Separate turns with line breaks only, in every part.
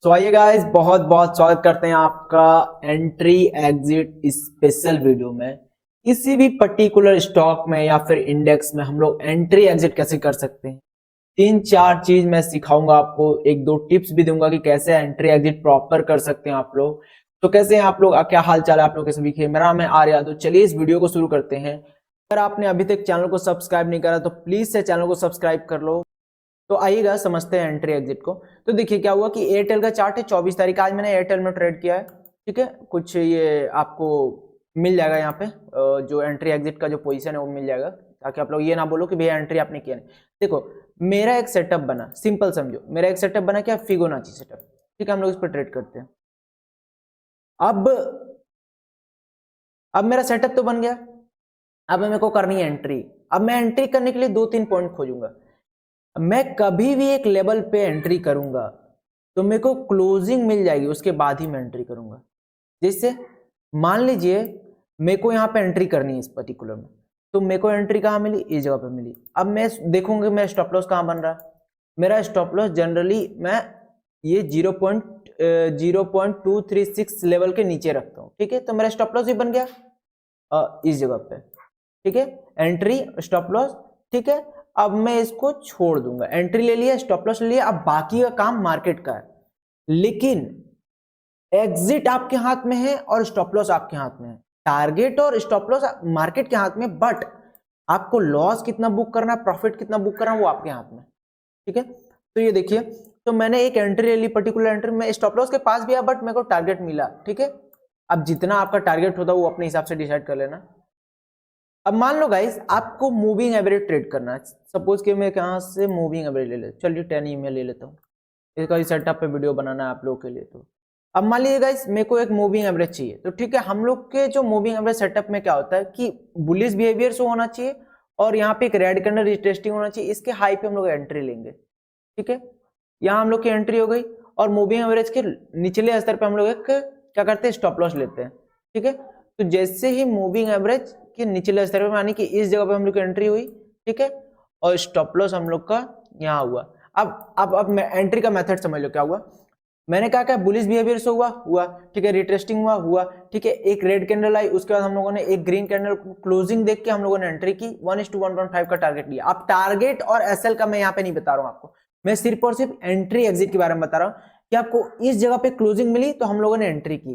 सो आइए गाइस, बहुत बहुत स्वागत करते हैं आपका एंट्री एग्जिट स्पेशल वीडियो में। किसी भी पर्टिकुलर स्टॉक में या फिर इंडेक्स में हम लोग एंट्री एग्जिट कैसे कर सकते हैं, तीन चार चीज मैं सिखाऊंगा आपको। एक दो टिप्स भी दूंगा कि कैसे एंट्री एग्जिट प्रॉपर कर सकते हैं आप लोग। तो कैसे हैं आप लोग, क्या हाल चाल है आप लोग, कैसे भी। मेरा नाम है आर्या। तो चलिए इस वीडियो को शुरू करते हैं। अगर आपने अभी तक चैनल को सब्सक्राइब नहीं करा तो प्लीज से चैनल को सब्सक्राइब कर लो। तो आइएगा समझते हैं एंट्री एग्जिट को। तो देखिए क्या हुआ कि एयरटेल का चार्ट है 24 तारीख। आज मैंने एयरटेल में ट्रेड किया है, ठीक है। कुछ ये आपको मिल जाएगा यहाँ पे, जो एंट्री एग्जिट का जो पोजीशन है वो मिल जाएगा, ताकि आप लोग ये ना बोलो कि भैया एंट्री आपने किया नहीं। देखो मेरा एक सेटअप बना, सिंपल समझो, मेरा एक सेटअप बना क्या, फिबोनाची सेटअप, ठीक है। हम लोग इस पर ट्रेड करते हैं। अब मेरा सेटअप तो बन गया। अब मेरे को करनी है एंट्री। अब मैं एंट्री करने के लिए दो तीन पॉइंट खोजूंगा। मैं कभी भी एक लेवल पे एंट्री करूंगा तो मेरे को क्लोजिंग मिल जाएगी, उसके बाद ही मैं एंट्री करूंगा। जैसे मान लीजिए मेरे को यहाँ पे एंट्री करनी है इस पर्टिकुलर में, तो मेरे को एंट्री कहाँ मिली, इस जगह पे मिली। अब मैं देखूंगा मेरा स्टॉप लॉस कहाँ बन रहा है। मेरा स्टॉप लॉस जनरली मैं ये 0.236 लेवल के नीचे रखता हूँ, ठीक है। तो मेरा स्टॉप लॉस भी बन गया इस जगह पे, ठीक है। एंट्री स्टॉप लॉस, ठीक है। अब मैं इसको छोड़ दूंगा, एंट्री ले लिया, स्टॉप लॉस ले लिया। अब बाकी का काम मार्केट का है, लेकिन एग्जिट आपके हाथ में है और स्टॉप लॉस आपके हाथ में है। टारगेट और स्टॉप लॉस मार्केट के हाथ में, बट आपको लॉस कितना बुक करना है, प्रॉफिट कितना बुक करना है, वो आपके हाथ में, ठीक है। तो ये देखिए, तो मैंने एक एंट्री ले ली, पर्टिकुलर एंट्री में स्टॉप लॉस के पास भी है, बट मेरे को टारगेट मिला, ठीक है। अब जितना आपका टारगेट होता है वो अपने हिसाब से डिसाइड कर लेना। अब मान लो गाइस आपको मूविंग एवरेज ट्रेड करना है। सपोज कि मैं कहां से मूविंग एवरेज ले लेता हूं, चलिए 10 ईएमए ले लेता हूं। इसका सेटअप पे वीडियो बनाना है आप लोगों के लिए। तो अब मान लीजिए गाइस मेरे को एक मूविंग एवरेज चाहिए, तो ठीक है। हम लोग के जो मूविंग एवरेज सेटअप में क्या होता है कि बुलिश बिहेवियर शो होना चाहिए और यहाँ पे एक रेड कैंडल रिटेस्टिंग होना चाहिए। इसके हाई पे हम लोग एंट्री लेंगे, ठीक है। यहाँ हम लोग की एंट्री हो गई और मूविंग एवरेज के निचले स्तर पे हम लोग एक क्या करते हैं, स्टॉप लॉस लेते हैं, ठीक है। तो जैसे ही मूविंग एवरेज के निचले स्तर पे, यानी कि इस जगह पे हम लोग की एंट्री हुई, ठीक है, और स्टॉप लॉस हम लोग का यहाँ हुआ। अब मैं एंट्री का मेथड समझ लो क्या हुआ। मैंने कहा क्या, बुलिश बिहेवियर से हुआ, ठीक है, रिटेस्टिंग हुआ, ठीक है। एक रेड कैंडल आई, उसके बाद हम लोगों ने एक ग्रीन कैंडल क्लोजिंग देख के हम लोगों ने एंट्री की, 1:1.5 का टारगेट लिया। अब टारगेट और एसएल का मैं यहाँ पे नहीं बता रहा हूँ आपको, मैं सिर्फ और सिर्फ एंट्री एग्जिट के बारे में बता रहा हूँ कि आपको इस जगह पे क्लोजिंग मिली तो हम लोगों ने एंट्री की।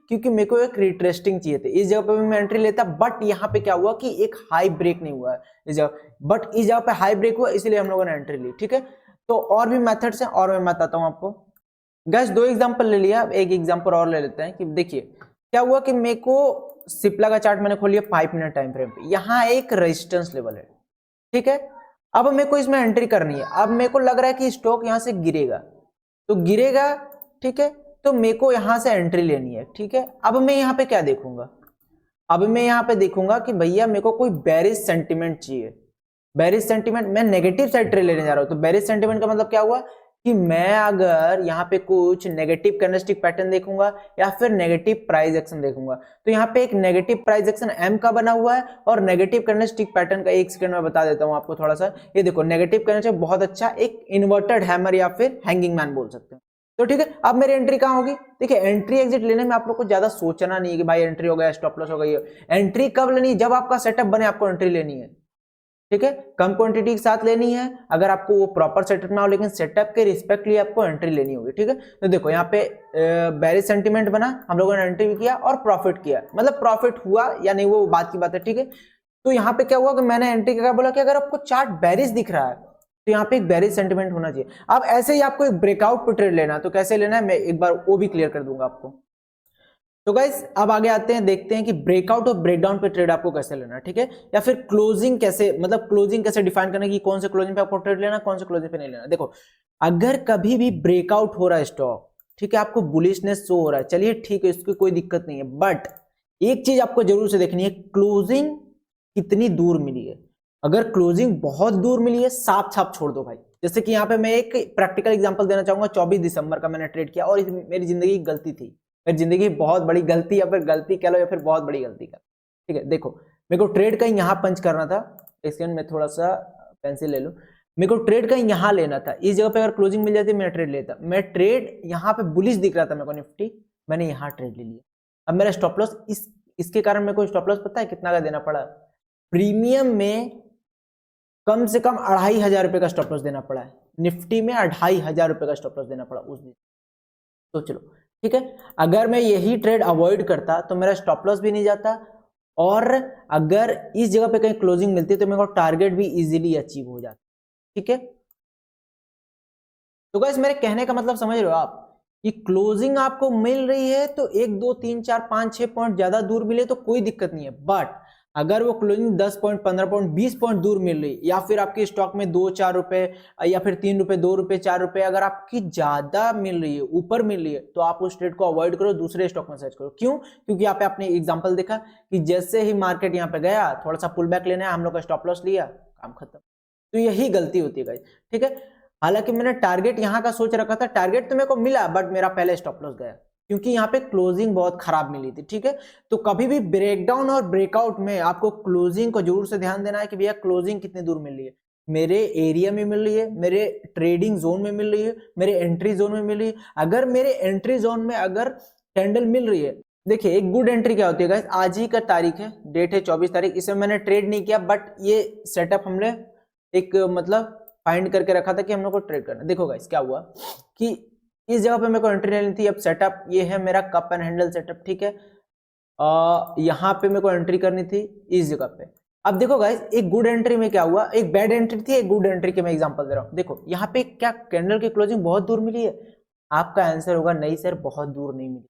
क्योंकि मेरे को एक रिट्रेस्टिंग चाहिए थे, इस जगह पे भी मैं एंट्री लेता, बट यहाँ पे क्या हुआ कि एक हाई ब्रेक नहीं हुआ है इस जगह, बट इस जगह पे हाई ब्रेक हुआ, इसलिए हम लोगों ने एंट्री ली, ठीक है। तो और भी मेथड्स हैं और मैं बताता हूँ आपको। गैस दो एग्जांपल ले लिया, एक एग्जांपल और ले लेते हैं कि देखिए क्या हुआ कि मेरे को सिप्ला का चार्ट मैंने खोल लिया 5 मिनट टाइम फ्रेम पे, यहाँ एक रेजिस्टेंस लेवल है, ठीक है। अब मेरे को इसमें एंट्री करनी है। अब मेरे को लग रहा है कि स्टॉक यहाँ से गिरेगा, तो गिरेगा, ठीक है। तो मेरे को यहाँ से एंट्री लेनी है, ठीक है। अब मैं यहाँ पे क्या देखूंगा, अब मैं यहाँ पे देखूंगा कि भैया मेरे को कोई बेरिश सेंटिमेंट चाहिए। बेरिश सेंटिमेंट, मैं नेगेटिव साइड ट्रेड लेने जा रहा हूँ। तो बेरिश सेंटिमेंट का मतलब क्या हुआ कि मैं अगर यहाँ पे कुछ नेगेटिव कैंडलस्टिक पैटर्न देखूंगा या फिर नेगेटिव प्राइस एक्शन देखूंगा, तो यहाँ पे एक नेगेटिव प्राइस एक्शन एम का बना हुआ है और नेगेटिव कैंडलस्टिक पैटर्न का, एक सेकंड में बता देता हूँ आपको थोड़ा सा। ये देखो नेगेटिव कैंडलस्टिक बहुत अच्छा एक इन्वर्टेड हैमर या फिर हैंगिंग मैन बोल सकते हैं। तो ठीक है, अब मेरी एंट्री कहाँ होगी। देखिए एंट्री एग्जिट लेने में आप लोग को ज्यादा सोचना नहीं है कि भाई एंट्री हो गया, स्टॉप लॉस हो गई है। एंट्री कब लेनी है, जब आपका सेटअप बने आपको एंट्री लेनी है, ठीक है। कम क्वांटिटी के साथ लेनी है अगर आपको वो प्रॉपर सेटअप ना हो, लेकिन सेटअप के रिस्पेक्ट लिए आपको एंट्री लेनी होगी, ठीक है। तो देखो यहाँ पे बेरिश सेंटीमेंट बना, हम लोगों ने एंट्री भी किया और प्रॉफिट किया, मतलब प्रॉफिट हुआ या नहीं वो बात की बात है, ठीक है। तो यहाँ पे क्या हुआ कि मैंने एंट्री क्या बोला कि अगर आपको चार्ट बेरिश दिख रहा है तो यहाँ पे एक बेरिश सेंटीमेंट होना चाहिए। अब ऐसे ही आपको एक ब्रेकआउट पे ट्रेड लेना है, तो कैसे लेना है मैं एक बार वो भी क्लियर कर दूंगा आपको। तो गाइस अब आगे आते हैं, देखते हैं कि ब्रेकआउट और ब्रेकडाउन पे ट्रेड आपको कैसे लेना है, ठीक है। या फिर क्लोजिंग कैसे, मतलब क्लोजिंग कैसे डिफाइन करना कि कौन से क्लोजिंग पे आपको ट्रेड लेना, कौन से क्लोजिंग पे नहीं लेना। देखो अगर कभी भी ब्रेकआउट हो रहा है स्टॉक, ठीक है, आपको बुलिशनेस शो हो रहा है, चलिए ठीक है, इसकी कोई दिक्कत नहीं है, बट एक चीज आपको जरूर से देखनी है, क्लोजिंग कितनी दूर मिली है। अगर क्लोजिंग बहुत दूर मिली है, साफ साफ छोड़ दो भाई। जैसे कि यहाँ पे मैं एक प्रैक्टिकल एग्जांपल देना चाहूंगा। 24 दिसंबर का मैंने ट्रेड किया और मेरी जिंदगी की गलती थी, मेरी जिंदगी की बहुत बड़ी गलती, या फिर गलती कह लो या फिर बहुत बड़ी गलती का, ठीक है। देखो मेरे को ट्रेड कहीं यहाँ पंच करना था, एक सेकंड में थोड़ा सा पेंसिल ले लूं। मेरे को ट्रेड कहीं यहाँ लेना था, इस जगह पे अगर क्लोजिंग मिल जाती मैं ट्रेड लेता। मैं ट्रेड यहाँ पे बुलिश दिख रहा था मेरे को निफ्टी, मैंने यहाँ ट्रेड ले लिया। अब मेरा स्टॉप लॉस इसके कारण मेरे को स्टॉप लॉस पता है कितना का देना पड़ा? प्रीमियम में कम से कम 2500 रुपए का स्टॉप लॉस देना पड़ा है। निफ्टी में 2500 रुपए का स्टॉप लॉस देना पड़ा उस दिन। तो चलो ठीक है, अगर मैं यही ट्रेड अवॉइड करता तो मेरा स्टॉप लॉस भी नहीं जाता, और अगर इस जगह पे कहीं क्लोजिंग मिलती तो मेरे को टारगेट भी इजीली अचीव हो जाता। ठीक है, तो गाइस मेरे कहने का मतलब समझ रहे हो आप कि क्लोजिंग आपको मिल रही है तो 1 2 3 4 5 6 पॉइंट ज्यादा दूर मिले तो कोई दिक्कत नहीं है, बट अगर वो क्लोजिंग 10 पॉइंट 15 पॉइंट 20 पॉइंट दूर मिल रही, या फिर आपके स्टॉक में 2-4 रुपए या फिर 3 रुपए 2 रुपए 4 रुपए अगर आपकी ज्यादा मिल रही है, ऊपर मिल रही है, तो आप उस ट्रेड को अवॉइड करो, दूसरे स्टॉक में सर्च करो। क्यों? क्योंकि यहाँ पे आपने एग्जांपल देखा कि जैसे ही मार्केट यहाँ पे गया, थोड़ा सा पुल बैक लेना है, हम लोग का स्टॉप लॉस लिया, काम खत्म। तो यही गलती होती है गाइस। ठीक है, हालांकि मैंने टारगेट यहाँ का सोच रखा था, टारगेट तो मेरे को मिला, बट मेरा पहले स्टॉप लॉस गया क्योंकि यहाँ पे क्लोजिंग बहुत खराब मिली थी। ठीक है, तो कभी भी ब्रेकडाउन और ब्रेकआउट में आपको क्लोजिंग को जरूर से ध्यान देना है कि भैया क्लोजिंग कितनी दूर मिल रही है, मेरे एरिया में मिल रही है, मेरे ट्रेडिंग जोन में मिल रही है, मेरे एंट्री जोन में मिल रही है। अगर मेरे एंट्री जोन में अगर कैंडल मिल रही है, देखिए एक गुड एंट्री क्या होती है गाइस, आज ही का तारीख है, डेट है 24 तारीख, इसमें मैंने ट्रेड नहीं किया, बट ये सेटअप हमने एक मतलब फाइंड करके रखा था कि हम लोग को ट्रेड करना। देखो गाइस क्या हुआ कि इस जगह पे मेरे को एंट्री लेनी थी। अब सेटअप ये है मेरा कप एंड हैंडल सेटअप। ठीक है, यहाँ पे मेरे को एंट्री करनी थी इस जगह पे। अब देखो गाइस एक गुड एंट्री में क्या हुआ, एक बैड एंट्री थी, एक गुड एंट्री के मैं एग्जांपल दे रहा हूँ। देखो यहाँ पे क्या कैंडल की क्लोजिंग बहुत दूर मिली है? आपका आंसर होगा नहीं सर, बहुत दूर नहीं मिली।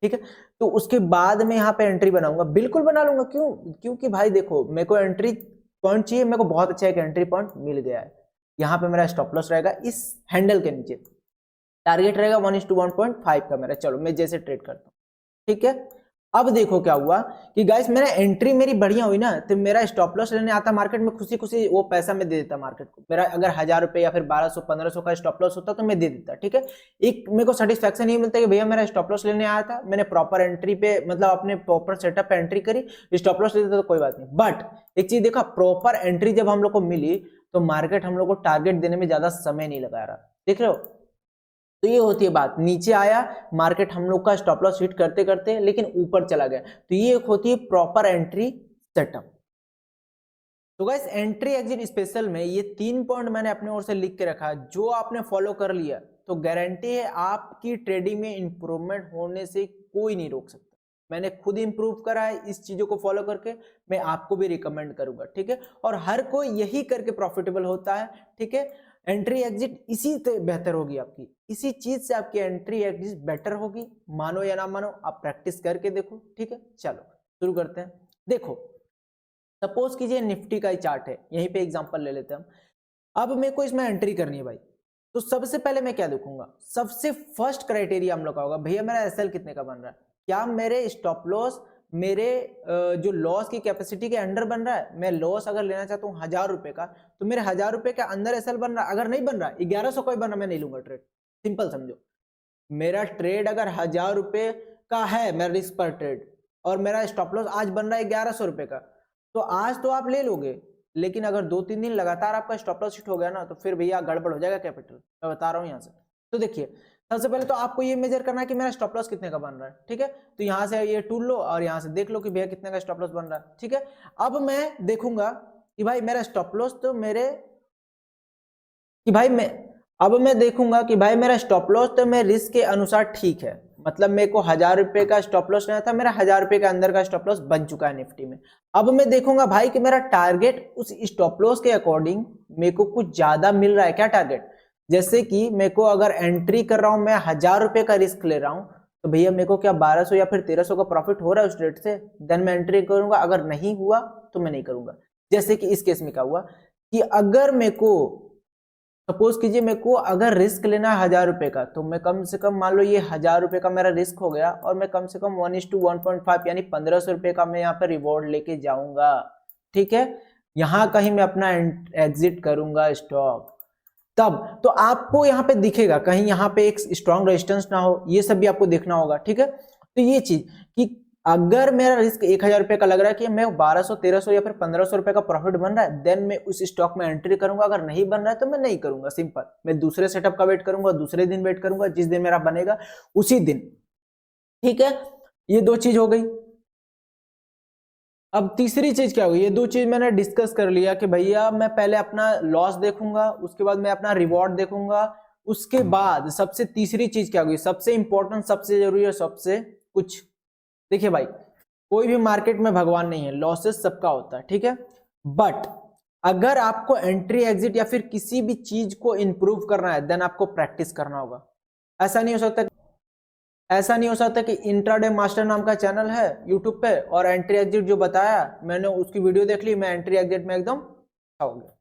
ठीक है, तो उसके बाद में यहाँ पे एंट्री बनाऊंगा, बिल्कुल बना लूंगा। क्यों? क्योंकि भाई देखो मेरे को एंट्री पॉइंट चाहिए, मेरे को बहुत अच्छा एक एंट्री पॉइंट मिल गया है। यहाँ पे मेरा स्टॉप लॉस रहेगा इस हैंडल के नीचे, टारगेट रहेगा 1:1.5 का मेरा। चलो मैं जैसे ट्रेड करता हूँ। ठीक है, अब देखो क्या हुआ कि गाइस मेरा एंट्री मेरी बढ़िया हुई ना, तो मेरा स्टॉप लॉस लेने आता मार्केट में, खुशी खुशी वो पैसा मैं दे देता मार्केट को। मेरा अगर 1000 रुपए या फिर 1200-1500 का स्टॉप लॉस होता तो मैं दे देता। ठीक है, एक मेरे को सेटिस्फेक्शन नहीं मिलता कि भैया मेरा स्टॉप लॉस लेने आया था, मैंने प्रॉपर एंट्री पे मतलब अपने प्रॉपर सेटअप पे एंट्री करी, स्टॉप लॉस लेता तो कोई बात नहीं। बट एक चीज देखा, प्रॉपर एंट्री जब हम लोग को मिली तो मार्केट हम लोग को टारगेट देने में ज्यादा समय नहीं लगा रहा। देख रहे हो, तो ये होती है बात। नीचे आया मार्केट हम लोग का स्टॉप लॉस हिट करते करते लेकिन ऊपर चला गया, तो ये एक होती है प्रॉपर एंट्री सेटअप। तो गाइस एंट्री एग्जिट स्पेशल में ये 3 पॉइंट मैंने अपने ओर से लिख के रखा, जो आपने फॉलो कर लिया तो गारंटी है आपकी ट्रेडिंग में इंप्रूवमेंट होने से कोई नहीं रोक सकता। मैंने खुद इंप्रूव करा है इस चीजों को फॉलो करके, मैं आपको भी रिकमेंड करूंगा। ठीक है, और हर कोई यही करके प्रॉफिटेबल होता है। ठीक है, एंट्री एग्जिट इसी से बेहतर होगी आपकी, इसी चीज से आपकी एंट्री एग्जिट बेटर होगी, मानो या ना मानो, आप प्रैक्टिस करके देखो। ठीक है, चलो शुरू करते हैं। देखो सपोज कीजिए निफ्टी का ही चार्ट है, यहीं पे एग्जांपल ले लेते हैं हम। अब मेरे को इसमें एंट्री करनी है भाई, तो सबसे पहले मैं क्या देखूंगा, सबसे फर्स्ट क्राइटेरिया हम लोग का होगा भैया मेरा एसएल कितने का बन रहा है, क्या मेरे स्टॉप लॉस मेरे जो लॉस की कैपेसिटी के अंडर बन रहा है। मैं लॉस अगर लेना चाहता हूँ 1000 रुपए का, तो मेरे 1000 रुपए के अंदर एसएल बन रहा है। अगर नहीं बन रहा 1100 का बन रहा, मैं नहीं लूंगा ट्रेड। सिंपल समझो, मेरा ट्रेड अगर 1000 रुपए का है मेरा रिस्क पर ट्रेड, और मेरा स्टॉप लॉस आज बन रहा है 1100 रुपए का, तो आज तो आप ले लोगे, लेकिन अगर 2-3 दिन लगातार आपका स्टॉप लॉस हिट हो गया ना, तो फिर भैया गड़बड़ हो जाएगा कैपिटल, मैं बता रहा हूँ यहाँ से। तो देखिए सबसे पहले तो आपको ये मेजर करना है कि मेरा स्टॉप लॉस कितने का बन रहा है। ठीक है, तो यहाँ से ये टूल लो और यहाँ से देख लो कि भैया कितने का स्टॉप लॉस बन रहा है। ठीक है, अब मैं देखूंगा कि भाई मेरा स्टॉप लॉस तो मेरे अब मैं देखूंगा कि भाई मेरा स्टॉप लॉस तो मेरे रिस्क के अनुसार ठीक है, मतलब मेरे को 1000 रुपए का स्टॉप लॉस लेना था, मेरा 1000 रुपए के अंदर का स्टॉप लॉस बन चुका है निफ्टी में। अब मैं देखूंगा भाई कि मेरा टारगेट उस स्टॉप लॉस के अकॉर्डिंग मेरे को कुछ ज्यादा मिल रहा है क्या टारगेट। जैसे कि मेरे को अगर एंट्री कर रहा हूं, मैं 1000 रुपए का रिस्क ले रहा हूं, तो भैया मेरे को क्या 1200 या फिर 1300 का प्रॉफिट हो रहा है उस ट्रेड से, देन मैं एंट्री करूंगा। अगर नहीं हुआ तो मैं नहीं करूंगा। जैसे कि इस केस में क्या हुआ कि अगर मेरे को सपोज कीजिए मेरे को अगर रिस्क लेना है 1000 रुपए का, तो मैं कम से कम मान लो ये 1000 रुपए का मेरा रिस्क हो गया, और मैं कम से कम 1:1.5 यानी 1500 रुपए का मैं यहाँ पे रिवॉर्ड लेके जाऊंगा। ठीक है, यहाँ कहीं मैं अपना एग्जिट करूंगा स्टॉक, तब तो आपको यहाँ पे दिखेगा कहीं यहाँ पे एक स्ट्रॉन्ग रेजिस्टेंस ना हो, ये सब भी आपको देखना होगा। ठीक है, तो ये चीज कि अगर मेरा रिस्क 1000 रुपए का लग रहा है कि मैं 1200, 1300 या फिर 1500 रुपए का प्रॉफिट बन रहा है, देन मैं उस स्टॉक में एंट्री करूंगा। अगर नहीं बन रहा है तो मैं नहीं करूंगा, सिंपल। मैं दूसरे सेटअप का वेट करूंगा, दूसरे दिन वेट करूंगा, जिस दिन मेरा बनेगा उसी दिन। ठीक है, ये दो चीज हो गई। अब तीसरी चीज क्या होगी, ये दो चीज मैंने डिस्कस कर लिया कि भैया मैं पहले अपना लॉस देखूंगा, उसके बाद मैं अपना रिवॉर्ड देखूंगा, उसके बाद सबसे तीसरी चीज क्या होगी, सबसे इंपॉर्टेंट, सबसे जरूरी है, सबसे कुछ। देखिए भाई, कोई भी मार्केट में भगवान नहीं है, लॉसेस सबका होता है, ठीक है। बट अगर आपको एंट्री एग्जिट या फिर किसी भी चीज को इंप्रूव करना है, देन आपको प्रैक्टिस करना होगा। ऐसा नहीं हो सकता कि इंट्राडे मास्टर नाम का चैनल है यूट्यूब पे और एंट्री एग्जिट जो बताया मैंने उसकी वीडियो देख ली, मैं एंट्री एग्जिट में एकदम हो गया।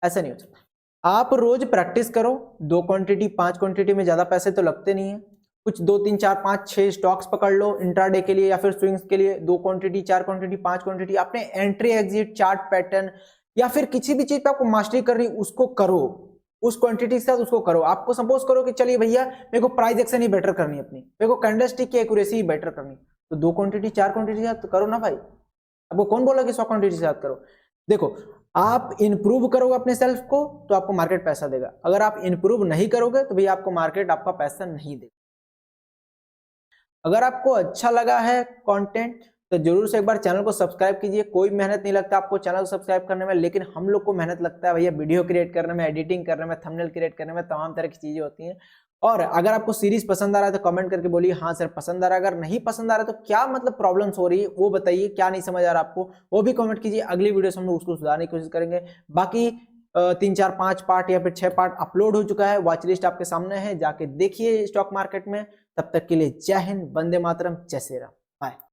ऐसा नहीं हो सकता। आप रोज प्रैक्टिस करो, 2 क्वांटिटी 5 क्वांटिटी में ज्यादा पैसे तो लगते नहीं है। कुछ 2 3 4 5 6 स्टॉक्स पकड़ लो इंट्राडे के लिए या फिर स्विंग्स के लिए, 2 क्वांटिटी 4 क्वांटिटी 5 क्वांटिटी। आपने एंट्री एग्जिट, चार्ट पैटर्न या फिर किसी भी चीज पे आपको मास्टरी करनी, उसको करो, उस क्वांटिटी के साथ उसको करो। आपको सपोज करो कि चलिए भैया मेरे को प्राइस एक्शन ही बेटर करनी है अपनी, मेरे को कैंडलस्टिक की एक्यूरेसी ही बेटर करनी, तो 2 क्वांटिटी 4 क्वांटिटी के साथ करो ना भाई। आपको कौन बोला कि 100 क्वांटिटी के साथ करो। देखो, आप इंप्रूव करोगे अपने सेल्फ को तो आपको मार्केट पैसा देगा। अगर आप इंप्रूव नहीं करोगे तो भैया आपको मार्केट आपका पैसा नहीं देगा। अगर आपको अच्छा लगा है कंटेंट तो जरूर से एक बार चैनल को सब्सक्राइब कीजिए। कोई मेहनत नहीं लगता आपको चैनल को सब्सक्राइब करने में, लेकिन हम लोग को मेहनत लगता है भैया वीडियो क्रिएट करने में, एडिटिंग करने में, थंबनेल क्रिएट करने में, तमाम तरह की चीजें होती हैं। और अगर आपको सीरीज पसंद आ रहा है तो कमेंट करके बोलिए हाँ सर पसंद आ रहा है। अगर नहीं पसंद आ रहा है तो क्या मतलब प्रॉब्लम्स हो रही है वो बताइए, क्या नहीं समझ आ रहा आपको वो भी कमेंट कीजिए। अगली वीडियो से हम लोग उसको सुधारने की कोशिश करेंगे। बाकी 3 4 5 पार्ट या फिर 6 पार्ट अपलोड हो चुका है, वॉच लिस्ट आपके सामने है, जाके देखिए स्टॉक मार्केट में। तब तक के लिए जय हिंद, वंदे मातरम, जय श्री राम, बाय।